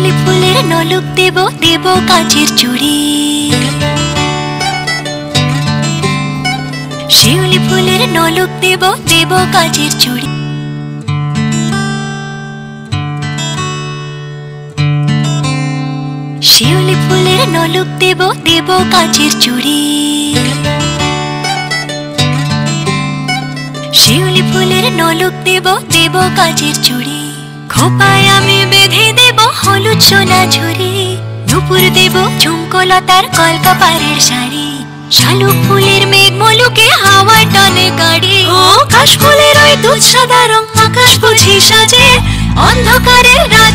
শিউলি ফুলের নলুক দেব, দেব কাচের চুড়ি। শিউলি ফুলের নলুক দেব, দেব কাচের চুড়ি। শিউলি ফুলের নলুক দেব, দেব কাচের চুড়ি। শিউলি ফুলের নলুক দেব, দেব কাচের চুড়ি। খোপায় আমি বেঁধে দেব হলুদ সোনা ঝুরি। নুপুর দেব ঝুমকো লতার কলকাপাড়ের শাড়ি। শালুক ফুলের মেঘ মলুকে হাওয়ার টানে গাড়ি। ও কাশফুলের ওই দুধ সাদা রং আকাশ বুঝি সাজে, অন্ধকারের রাত